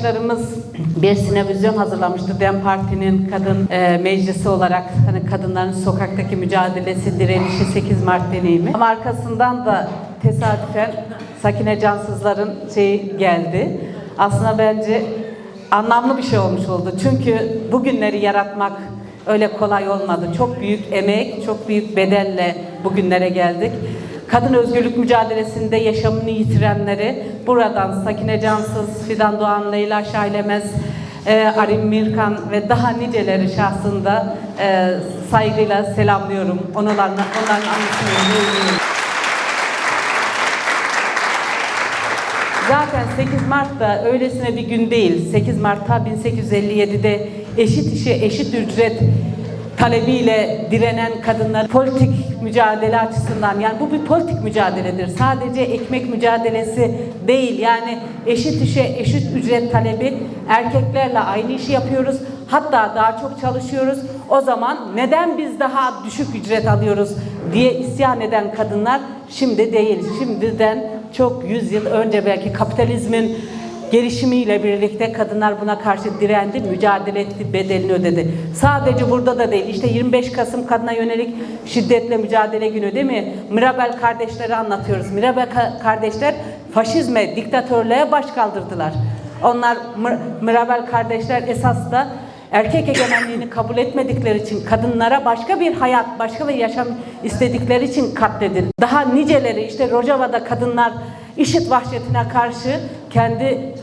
arkadaşlarımız bir sinevizyon hazırlamıştı. DEM Parti'nin kadın meclisi olarak hani kadınların sokaktaki mücadelesi, direnişi 8 Mart deneyimi. Ama arkasından da tesadüfen Sakine Cansızlar'ın geldi. Aslında bence anlamlı bir şey olmuş oldu. Çünkü bugünleri yaratmak öyle kolay olmadı. Çok büyük emek, çok büyük bedelle bugünlere geldik. Kadın özgürlük mücadelesinde yaşamını yitirenleri buradan Sakine Cansız, Fidan Doğan, Leyla Şailemez, Arim Mirkan ve daha niceleri şahsında saygıyla selamlıyorum. Onların anısını veriyorum. Zaten 8 Mart'ta öylesine bir gün değil. 8 Mart'ta 1857'de eşit işe eşit ücret talebiyle direnen kadınlar politik mücadele açısından, yani bu bir politik mücadeledir. Sadece ekmek mücadelesi değil. Yani eşit işe eşit ücret talebi, erkeklerle aynı işi yapıyoruz. Hatta daha çok çalışıyoruz. O zaman neden biz daha düşük ücret alıyoruz diye isyan eden kadınlar şimdi değil. Şimdiden çok 100 yıl önce belki kapitalizmin gelişimiyle birlikte kadınlar buna karşı direndi, mücadele etti, bedelini ödedi. Sadece burada da değil. İşte 25 Kasım kadına yönelik şiddetle mücadele günü değil mi? Mirabel kardeşleri anlatıyoruz. Mirabel kardeşler faşizme, diktatörlüğe baş kaldırdılar. Onlar Mirabel kardeşler esas da erkek egemenliğini kabul etmedikleri için, kadınlara başka bir hayat, başka bir yaşam istedikleri için katledildi. Daha niceleri işte Rojava'da kadınlar IŞİD vahşetine karşı kendi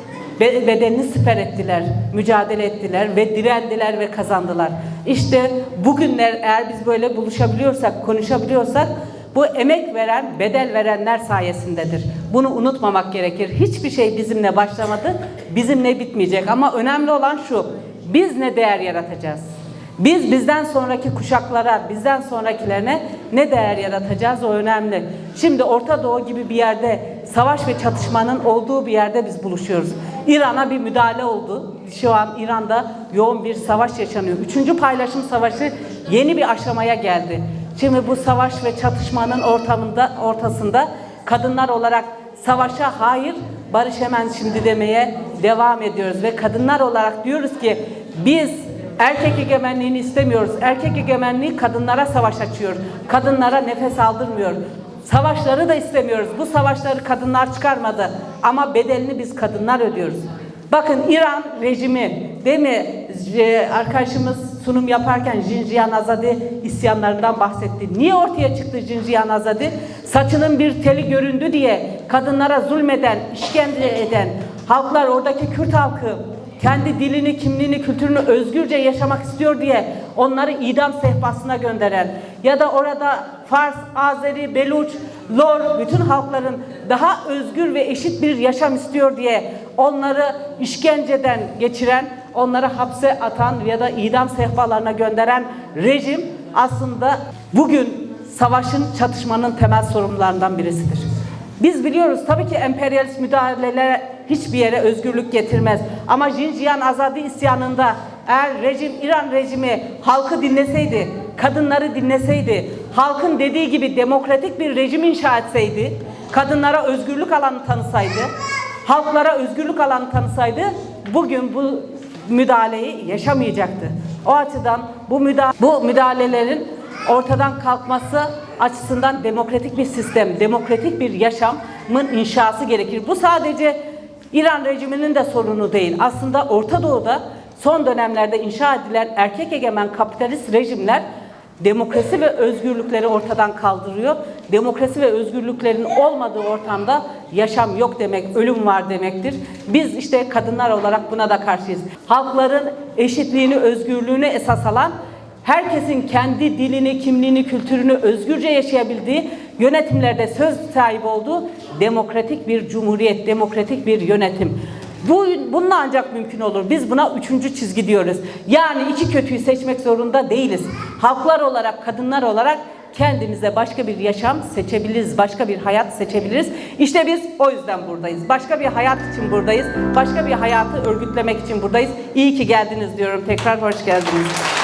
bedenini siper ettiler, mücadele ettiler ve direndiler ve kazandılar. İşte bugünler eğer biz böyle buluşabiliyorsak, konuşabiliyorsak bu emek veren, bedel verenler sayesindedir. Bunu unutmamak gerekir. Hiçbir şey bizimle başlamadı, bizimle bitmeyecek. Ama önemli olan şu, biz ne değer yaratacağız? Biz bizden sonraki kuşaklara, bizden sonrakilerine ne değer yaratacağız, o önemli. Şimdi Orta Doğu gibi bir yerde, savaş ve çatışmanın olduğu bir yerde biz buluşuyoruz. İran'a bir müdahale oldu. Şu an İran'da yoğun bir savaş yaşanıyor. 3. paylaşım savaşı yeni bir aşamaya geldi. Şimdi bu savaş ve çatışmanın ortasında kadınlar olarak savaşa hayır, barış hemen şimdi demeye devam ediyoruz. Ve kadınlar olarak diyoruz ki biz erkek egemenliğini istemiyoruz. Erkek egemenliği kadınlara savaş açıyor. Kadınlara nefes aldırmıyor. Savaşları da istemiyoruz. Bu savaşları kadınlar çıkarmadı. Ama bedelini biz kadınlar ödüyoruz. Bakın İran rejimi, değil mi? Arkadaşımız sunum yaparken Jinjiyan Azadi isyanlarından bahsetti. Niye ortaya çıktı Jinjiyan Azadi? Saçının bir teli göründü diye kadınlara zulmeden, işkence eden halklar, oradaki Kürt halkı kendi dilini, kimliğini, kültürünü özgürce yaşamak istiyor diye onları idam sehpasına gönderen ya da orada Fars, Azeri, Beluç, Lor, bütün halkların daha özgür ve eşit bir yaşam istiyor diye onları işkenceden geçiren, onları hapse atan ya da idam sehpalarına gönderen rejim aslında bugün savaşın, çatışmanın temel sorumlularından birisidir. Biz biliyoruz tabii ki emperyalist müdahaleler hiçbir yere özgürlük getirmez. Ama Jinjiyan Azadi isyanında eğer rejim, İran rejimi halkı dinleseydi, kadınları dinleseydi, halkın dediği gibi demokratik bir rejim inşa etseydi, kadınlara özgürlük alanı tanısaydı, halklara özgürlük alanı tanısaydı, bugün bu müdahaleyi yaşamayacaktı. O açıdan bu müdahalelerin ortadan kalkması açısından demokratik bir sistem, demokratik bir yaşamın inşası gerekir. Bu sadece İran rejiminin de sorunu değil. Aslında Orta Doğu'da son dönemlerde inşa edilen erkek egemen kapitalist rejimler demokrasi ve özgürlükleri ortadan kaldırıyor. Demokrasi ve özgürlüklerin olmadığı ortamda yaşam yok demek, ölüm var demektir. Biz işte kadınlar olarak buna da karşıyız. Halkların eşitliğini, özgürlüğünü esas alan, herkesin kendi dilini, kimliğini, kültürünü özgürce yaşayabildiği, yönetimlerde söz sahibi olduğu demokratik bir cumhuriyet, demokratik bir yönetim. Bununla ancak mümkün olur. Biz buna 3. çizgi diyoruz. Yani iki kötüyü seçmek zorunda değiliz. Halklar olarak, kadınlar olarak kendimize başka bir yaşam seçebiliriz, başka bir hayat seçebiliriz. İşte biz o yüzden buradayız. Başka bir hayat için buradayız. Başka bir hayatı örgütlemek için buradayız. İyi ki geldiniz diyorum. Tekrar hoş geldiniz.